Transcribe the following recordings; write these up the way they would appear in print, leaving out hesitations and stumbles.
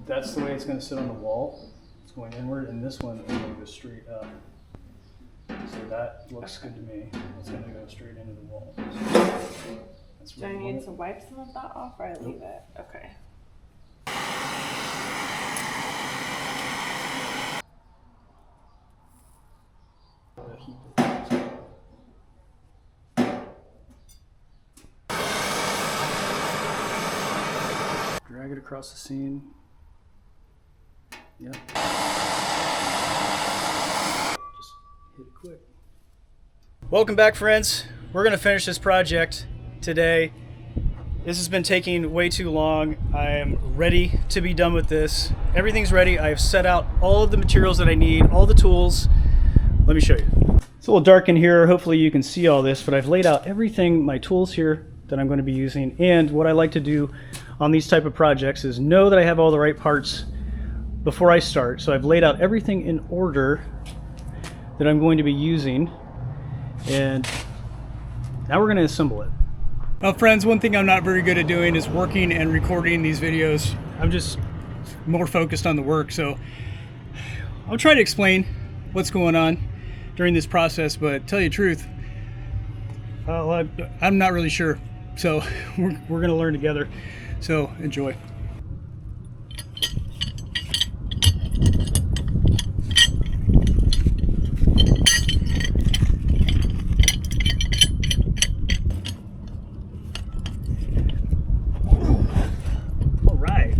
that's the way it's going to sit on the wall. It's going inward, and this one is going to go straight up. So that looks good to me. It's going to go straight into the wall. That's Do I need to wipe some of that off, or I leave it? Okay. Drag it across the seam. Yep. Just hit it quick. Welcome back, friends. We're going to finish this project today. This has been taking way too long. I am ready to be done with this. Everything's ready. I've set out all of the materials that I need, all the tools. Let me show you. It's a little dark in here. Hopefully you can see all this, but I've laid out everything, my tools here that I'm going to be using. And what I like to do on these type of projects is know that I have all the right parts before I start. So I've laid out everything in order that I'm going to be using. And now we're going to assemble it. Well, friends, one thing I'm not very good at doing is working and recording these videos. I'm just more focused on the work. So I'll try to explain what's going on during this process, but tell you the truth, I'm not really sure. So we're going to learn together. So enjoy. All right.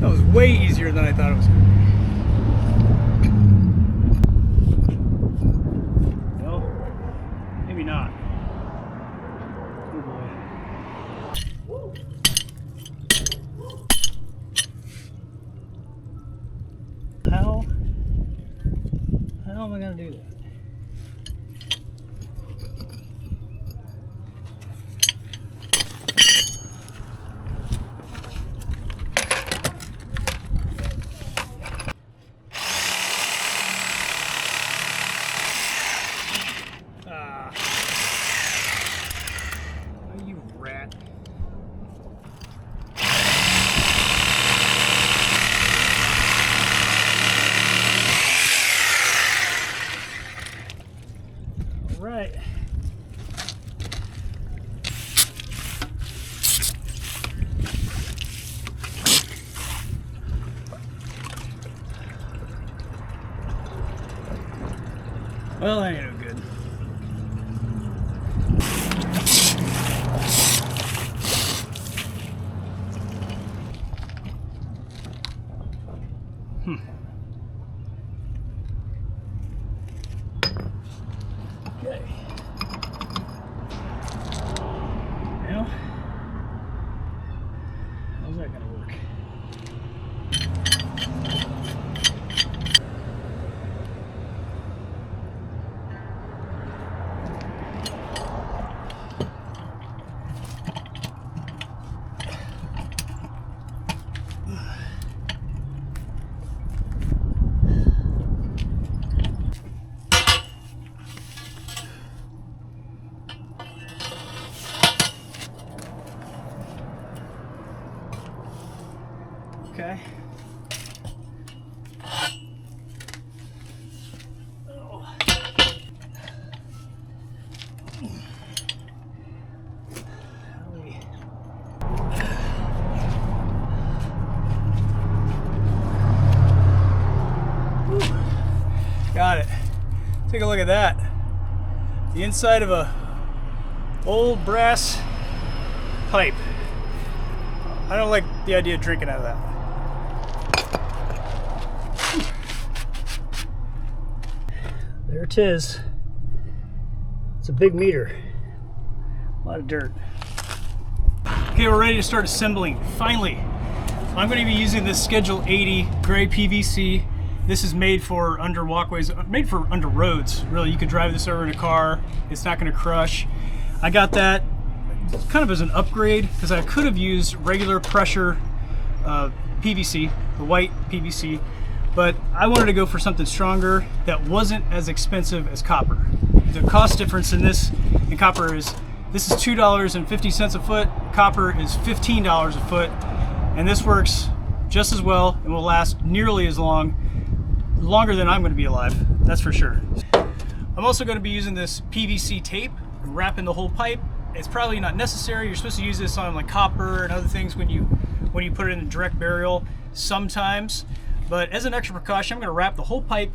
That was way easier than I thought it was going to be. Well, maybe not. Oh boy. How am I going to do that? You rat. All right. Well, that ain't no good. Okay. Now, how's that gonna work? Okay. Oh. Got it. Take a look at that. The inside of a old brass pipe. I don't like the idea of drinking out of that. There it is. It's a big meter. A lot of dirt. Okay, we're ready to start assembling. Finally, I'm going to be using this Schedule 80 gray PVC. This is made for under walkways, made for under roads. Really, you could drive this over in a car. It's not going to crush. I got that kind of as an upgrade because I could have used regular pressure PVC, the white PVC, but I wanted to go for something stronger that wasn't as expensive as copper. The cost difference in this and copper is, this is $2.50 a foot, copper is $15 a foot, and this works just as well and will last nearly as long, longer than I'm going to be alive, that's for sure. I'm also going to be using this PVC tape and wrapping the whole pipe. It's probably not necessary. You're supposed to use this on like copper and other things when you put it in direct burial sometimes. But as an extra precaution, I'm going to wrap the whole pipe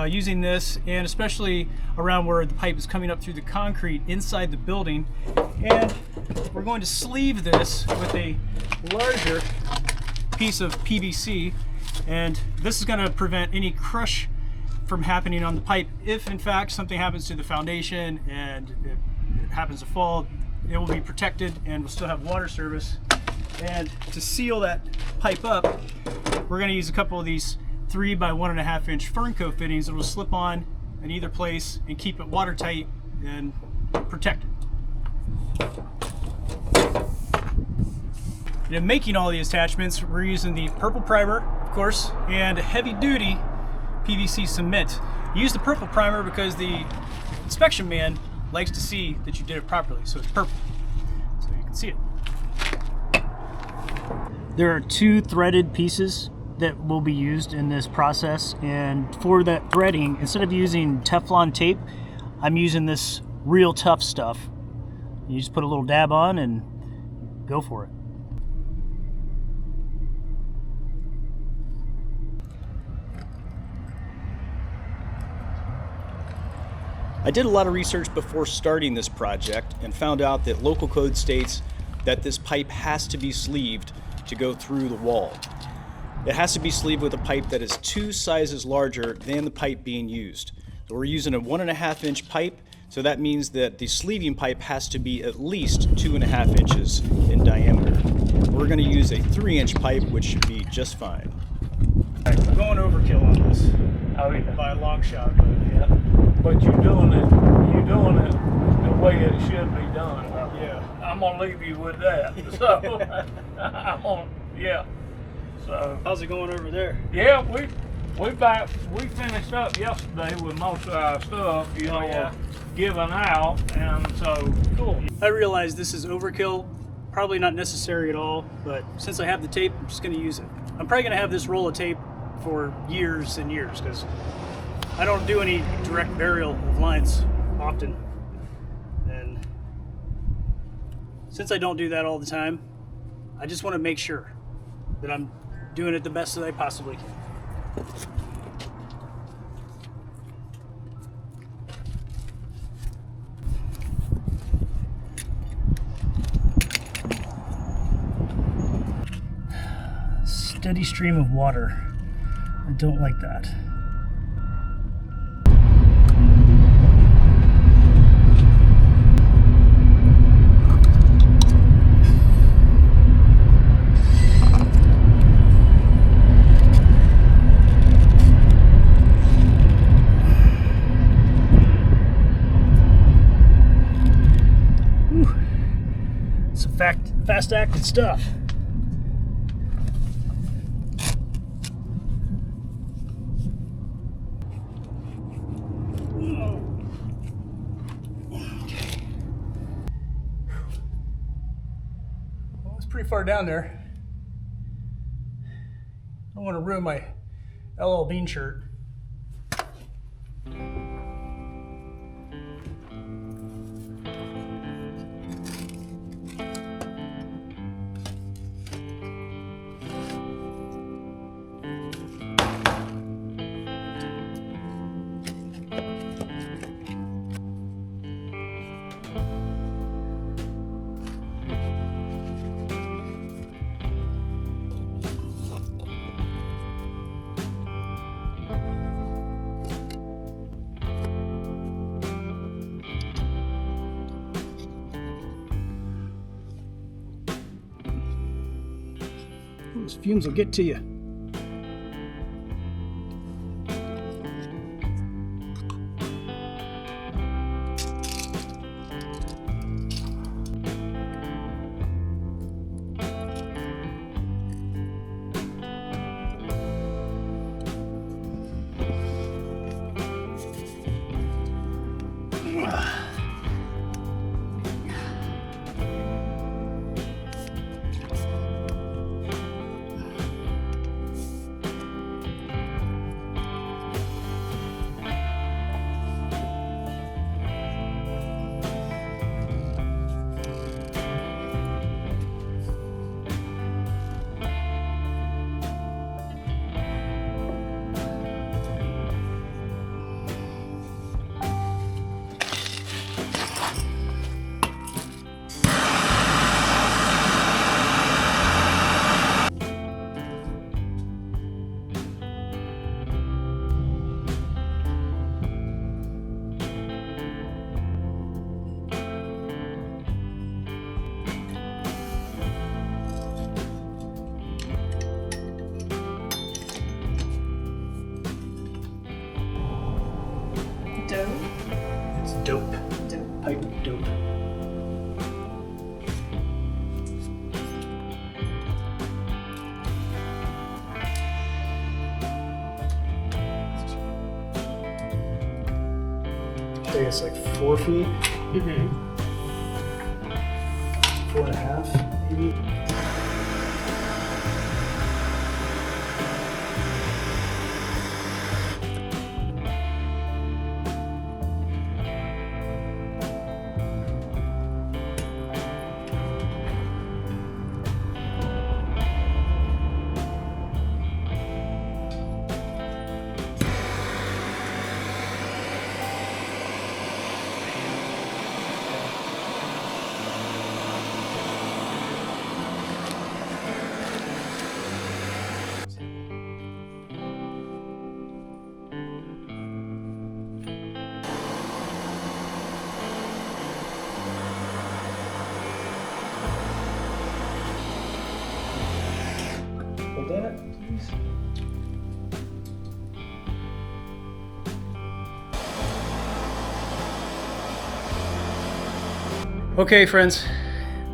using this, and especially around where the pipe is coming up through the concrete inside the building. And we're going to sleeve this with a larger piece of PVC, and this is going to prevent any crush from happening on the pipe. If in fact something happens to the foundation and it happens to fall, it will be protected and will still have water service. And to seal that pipe up, we're going to use a couple of these 3 by 1.5 inch Fernco fittings that will slip on in either place and keep it watertight and protected. And in making all these attachments, we're using the purple primer, of course, and heavy duty PVC cement. Use the purple primer because the inspection man likes to see that you did it properly, so it's purple, so you can see it. There are 2 threaded pieces that will be used in this process, and for that threading, instead of using Teflon tape, I'm using this real tough stuff. You just put a little dab on and go for it. I did a lot of research before starting this project and found out that local code states that this pipe has to be sleeved to go through the wall. It has to be sleeved with a pipe that is 2 sizes larger than the pipe being used. So we're using a 1.5 inch pipe, so that means that the sleeving pipe has to be at least 2.5 inches in diameter. We're going to use a 3-inch pipe, which should be just fine. Right, we're going overkill on this. Oh, yeah. By a long shot, but Yeah. But you're doing it the way it should be done. yeah. I'm gonna leave you with that. So yeah. So How's it going over there? yeah, we finished up yesterday with most of our stuff, given out, and so Cool. I realize this is overkill, probably not necessary at all, but since I have the tape, I'm just going to use it. I'm probably going to have this roll of tape for years and years because I don't do any direct burial of lines often. And since I don't do that all the time, I just want to make sure that I'm doing it the best that I possibly can. Steady stream of water. I don't like that. Whew. Some fast-acting stuff. Pretty far down there. I don't want to ruin my LL Bean shirt. Those fumes will get to you. say it's like 4 feet, Mm-hmm. 4.5 maybe. Hold that, please. Okay, friends,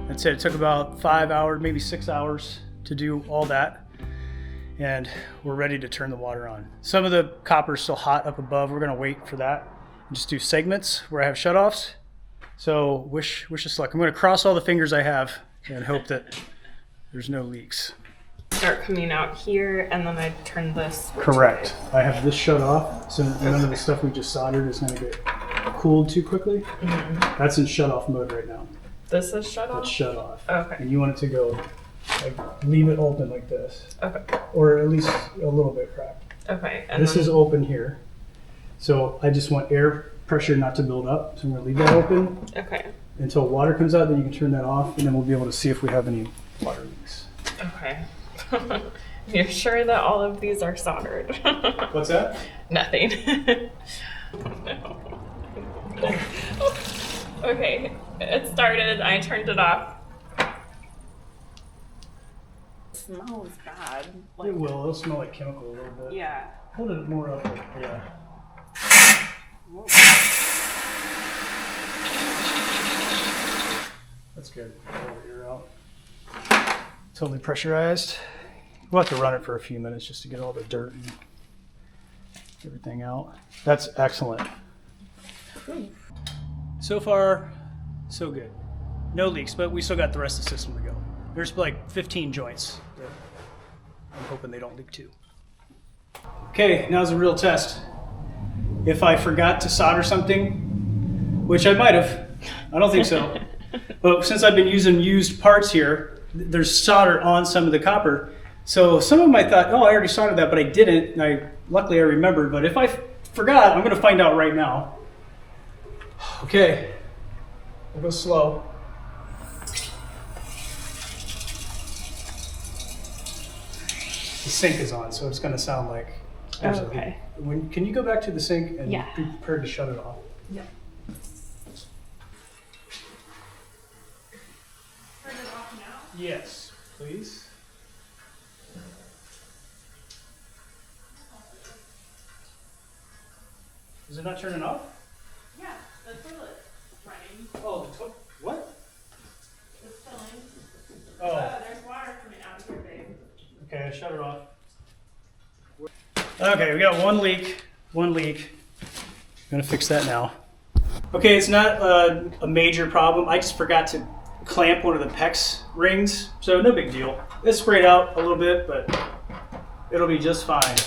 that's it. It took about 5 hours, maybe 6 hours to do all that. And we're ready to turn the water on. Some of the copper is still hot up above. We're gonna wait for that and just do segments where I have shutoffs. So wish us luck. I'm gonna cross all the fingers I have and hope that there's no leaks. Start coming out here, and then I turn this. Correct. I have this shut off, so none of the stuff we just soldered is gonna get cooled too quickly. Mm-hmm. That's in shut off mode right now. This is shut off? It's shut off. Okay. And you want it to go, like, leave it open like this. Okay. Or at least a little bit cracked. Okay. And This then, is open here. So I just want air pressure not to build up. So I'm gonna leave that open Okay. until water comes out, then you can turn that off, and then we'll be able to see if we have any water leaks. Okay. You're sure that all of these are soldered? What's that? Nothing. No. Okay, it started. I turned it off. It smells bad. It will. It'll smell like chemical a little bit. Yeah. Hold it more up. Yeah. Whoa. That's good. Pull the ear out. Totally pressurized. We'll have to run it for a few minutes just to get all the dirt and everything out. That's excellent. So far, so good. No leaks, but we still got the rest of the system to go. There's like 15 joints that I'm hoping they don't leak too. Okay, now's the real test. If I forgot to solder something, which I might have, I don't think so. But since I've been using used parts here, there's solder on some of the copper. So some of them I thought, oh, I already soldered that, but I didn't. And luckily I remembered. But if I forgot, I'm going to find out right now. Okay, we'll go slow. The sink is on, so it's going to sound like. Okay. Can you go back to the sink and Yeah. be prepared to shut it off? Yeah. Yes, please. Is it not turning off? Yeah, the toilet's running. Oh, what? It's filling. Oh, There's water coming out here, babe. okay, I shut it off. Okay, we got one leak. I'm gonna fix that now. Okay, it's not a major problem. I just forgot to clamp one of the PEX rings, so no big deal. It's sprayed out a little bit, but it'll be just fine.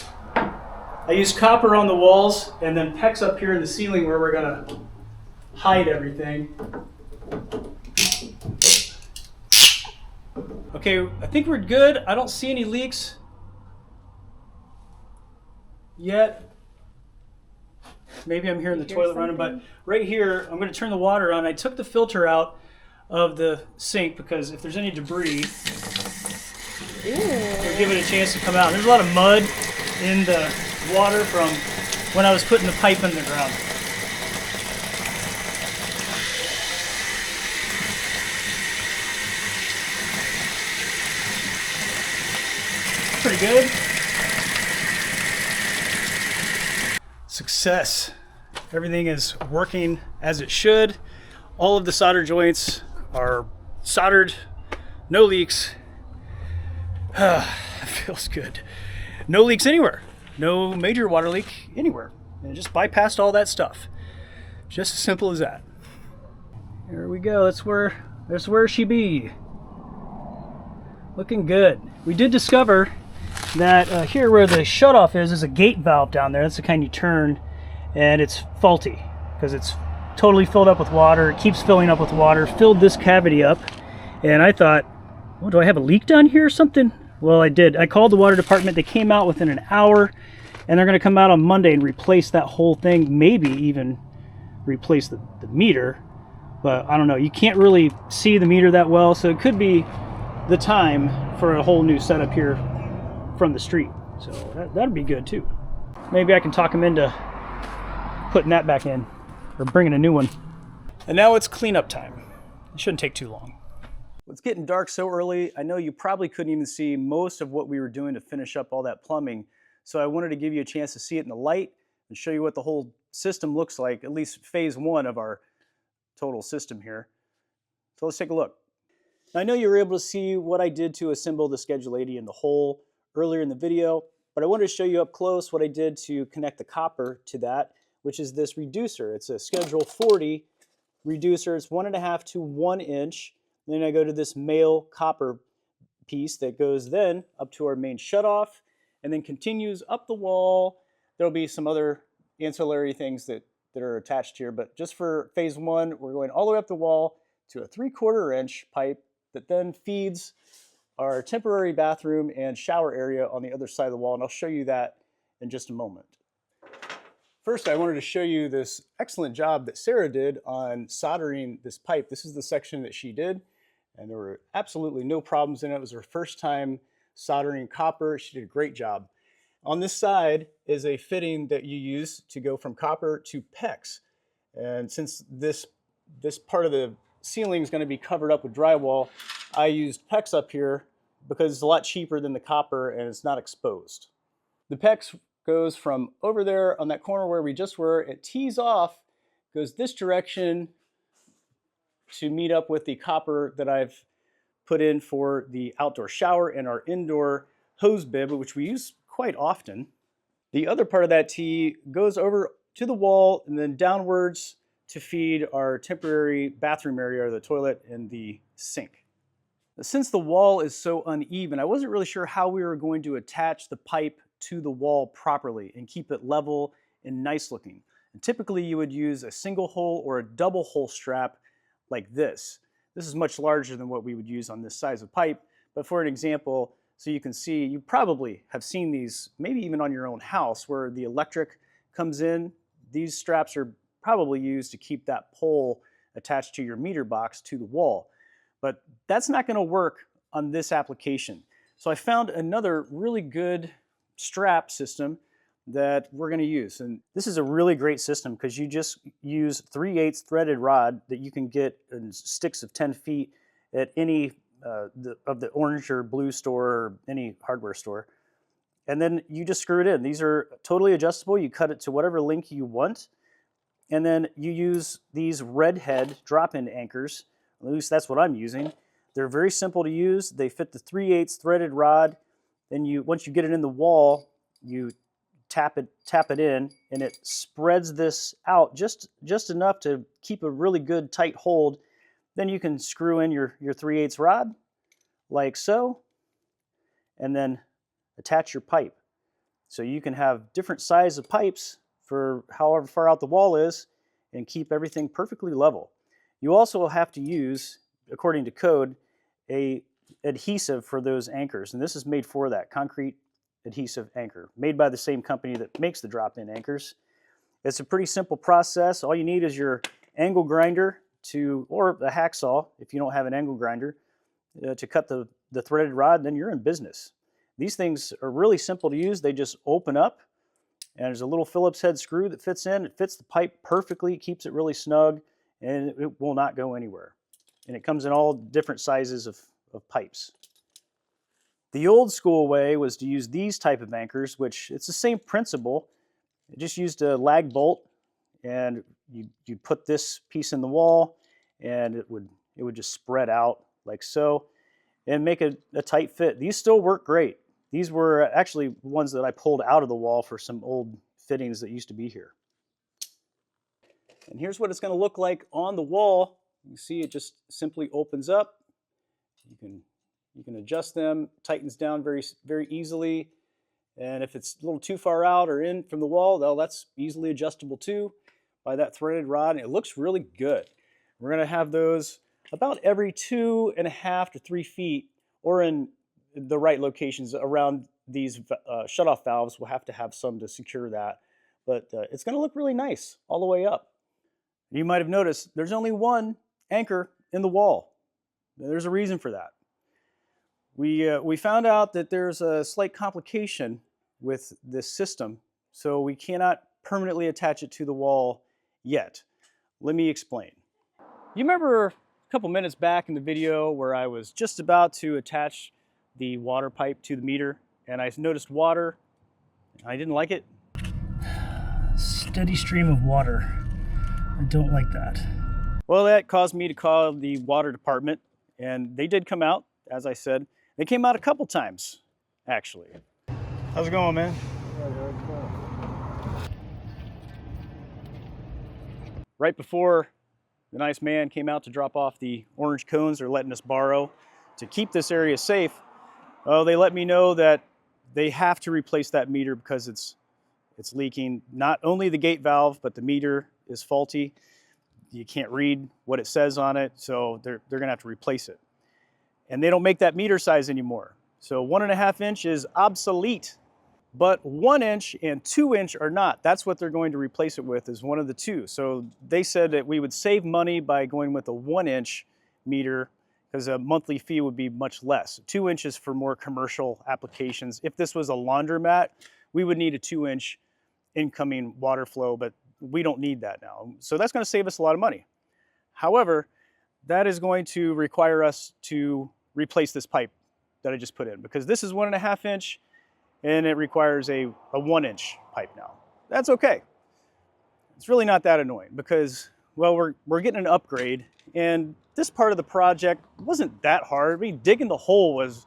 I used copper on the walls and then PEX up here in the ceiling where we're gonna hide everything. Okay, I think we're good. I don't see any leaks yet. Maybe I'm hearing the toilet running, but right here, I'm gonna turn the water on. I took the filter out of the sink because if there's any debris, it'll give it a chance to come out. There's a lot of mud in the water from when I was putting the pipe in the ground. Pretty good. Success. Everything is working as it should. All of the solder joints are soldered. No leaks. Feels good. No leaks anywhere. No major water leak anywhere. And just bypassed all that stuff. Just as simple as that. There we go. That's where she be. Looking good. We did discover that here where the shutoff is a gate valve down there. That's the kind you turn, and it's faulty because it's totally filled up with water. It keeps filling up with water. Filled this cavity up, and I thought, well, do I have a leak down here or something? Well, I did. I called the water department. They came out within an hour, and they're going to come out on Monday and replace that whole thing. Maybe even replace the meter, but I don't know. You can't really see the meter that well, so it could be the time for a whole new setup here from the street. So that'd be good too. Maybe I can talk them into putting that back in or bringing a new one. And now it's cleanup time. It shouldn't take too long. It's getting dark so early. I know you probably couldn't even see most of what we were doing to finish up all that plumbing. So I wanted to give you a chance to see it in the light and show you what the whole system looks like, at least phase one of our total system here. So let's take a look. I know you were able to see what I did to assemble the Schedule 80 in the hole earlier in the video, but I wanted to show you up close what I did to connect the copper to that, which is this reducer. It's a Schedule 40 reducer. It's 1.5 to 1 inch. Then I go to this male copper piece that goes then up to our main shutoff and then continues up the wall. There'll be some other ancillary things that are attached here, but just for phase one, we're going all the way up the wall to a 3/4 inch pipe that then feeds our temporary bathroom and shower area on the other side of the wall, and I'll show you that in just a moment. First, I wanted to show you this excellent job that Sarah did on soldering this pipe. This is the section that she did, and there were absolutely no problems in it. It was her first time soldering copper. She did a great job. On this side is a fitting that you use to go from copper to PEX. And since this part of the ceiling is going to be covered up with drywall, I used PEX up here because it's a lot cheaper than the copper and it's not exposed. The PEX goes from over there on that corner where we just were. It tees off, goes this direction to meet up with the copper that I've put in for the outdoor shower and our indoor hose bib, which we use quite often. The other part of that tee goes over to the wall and then downwards to feed our temporary bathroom area, or the toilet and the sink. Since the wall is so uneven, I wasn't really sure how we were going to attach the pipe to the wall properly and keep it level and nice looking. And typically you would use a single hole or a double hole strap like this. This is much larger than what we would use on this size of pipe, but for an example, so you can see, you probably have seen these, maybe even on your own house, where the electric comes in. These straps are probably used to keep that pole attached to your meter box to the wall. But that's not going to work on this application. So I found another really good strap system that we're going to use. And this is a really great system because you just use 3/8 threaded rod that you can get in sticks of 10 feet at any of the orange or blue store or any hardware store. And then you just screw it in. These are totally adjustable. You cut it to whatever length you want. And then you use these redhead drop-in anchors. At least that's what I'm using. They're very simple to use. They fit the 3/8 threaded rod. Then once you get it in the wall, you tap it in, and it spreads this out just enough to keep a really good tight hold. Then you can screw in your 3/8 rod like so, and then attach your pipe. So you can have different size of pipes for however far out the wall is and keep everything perfectly level. You also will have to use, according to code, a adhesive for those anchors, and this is made for that, concrete adhesive anchor, made by the same company that makes the drop-in anchors. It's a pretty simple process. All you need is your angle grinder or a hacksaw, if you don't have an angle grinder, to cut the threaded rod, then you're in business. These things are really simple to use. They just open up, and there's a little Phillips head screw that fits in. It fits the pipe perfectly, keeps it really snug, and it will not go anywhere. And it comes in all different sizes of pipes. The old school way was to use these type of anchors, which it's the same principle. It just used a lag bolt, and you put this piece in the wall, and it would just spread out like so and make a tight fit. These still work great. These were actually ones that I pulled out of the wall for some old fittings that used to be here. And here's what it's going to look like on the wall. You see it just simply opens up. You can adjust them, tightens down very easily. And if it's a little too far out or in from the wall, well, that's easily adjustable too by that threaded rod. And it looks really good. We're going to have those about every 2.5 to 3 feet, or in the right locations around these shutoff valves. We'll have to have some to secure that. But it's going to look really nice all the way up. You might have noticed there's only one anchor in the wall. There's a reason for that. We found out that there's a slight complication with this system, so we cannot permanently attach it to the wall yet. Let me explain. You remember a couple minutes back in the video where I was just about to attach the water pipe to the meter, and I noticed water. I didn't like it. Steady stream of water. I don't like that. Well, that caused me to call the water department, and they did come out, as I said. They came out a couple times, actually. How's it going, man? Right before the nice man came out to drop off the orange cones they're letting us borrow to keep this area safe, they let me know that they have to replace that meter because it's leaking. Not only the gate valve, but the meter is faulty. You can't read what it says on it, so they're gonna have to replace it. And they don't make that meter size anymore. So 1.5 inch is obsolete, but 1 inch and 2 inch are not. That's what they're going to replace it with, is one of the two. So they said that we would save money by going with a 1 inch meter because a monthly fee would be much less. 2 inches for more commercial applications. If this was a laundromat, we would need a 2 inch incoming water flow, but we don't need that now. So that's going to save us a lot of money. However, that is going to require us to replace this pipe that I just put in, because this is 1.5 inch and it requires a 1 inch pipe now. That's okay. It's really not that annoying because, well, we're getting an upgrade, and this part of the project wasn't that hard. I mean, digging the hole was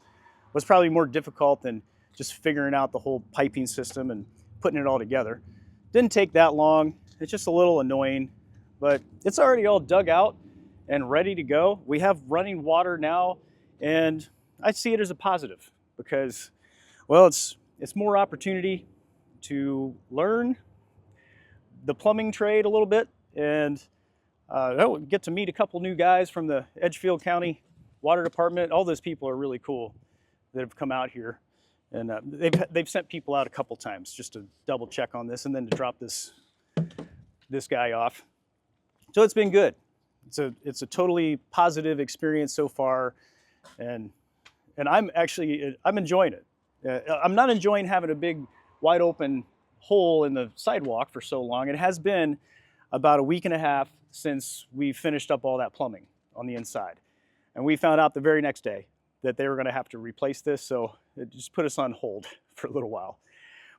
probably more difficult than just figuring out the whole piping system and putting it all together. Didn't take that long. It's just a little annoying, but it's already all dug out and ready to go. We have running water now, and I see it as a positive because, well, it's more opportunity to learn the plumbing trade a little bit, and get to meet a couple new guys from the Edgefield County Water Department. All those people are really cool that have come out here, and they've sent people out a couple times just to double check on this and then to drop this guy off. So it's been good. It's a totally positive experience so far, and I'm enjoying it. I'm not enjoying having a big wide open hole in the sidewalk for so long. It has been about a week and a half since we finished up all that plumbing on the inside, and we found out the very next day that they were going to have to replace this, so it just put us on hold for a little while.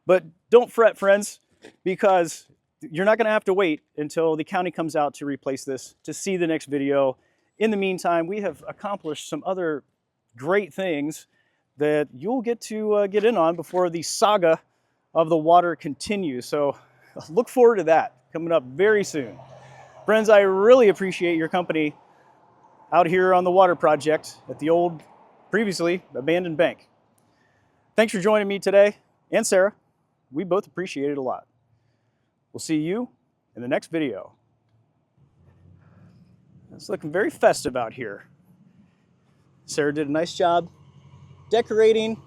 But don't fret, friends, because you're not going to have to wait until the county comes out to replace this to see the next video. In the meantime, we have accomplished some other great things that you'll get to get in on before the saga of the water continues. So look forward to that coming up very soon. Friends, I really appreciate your company out here on the water project at the old, previously abandoned bank. Thanks for joining me today, and Sarah. We both appreciate it a lot. We'll see you in the next video. It's looking very festive out here. Sarah did a nice job decorating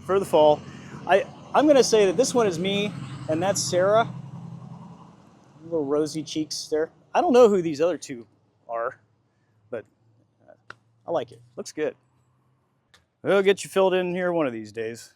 for the fall. I'm going to say that this one is me, and that's Sarah. Little rosy cheeks there. I don't know who these other two are, but I like it. Looks good. We'll get you filled in here one of these days.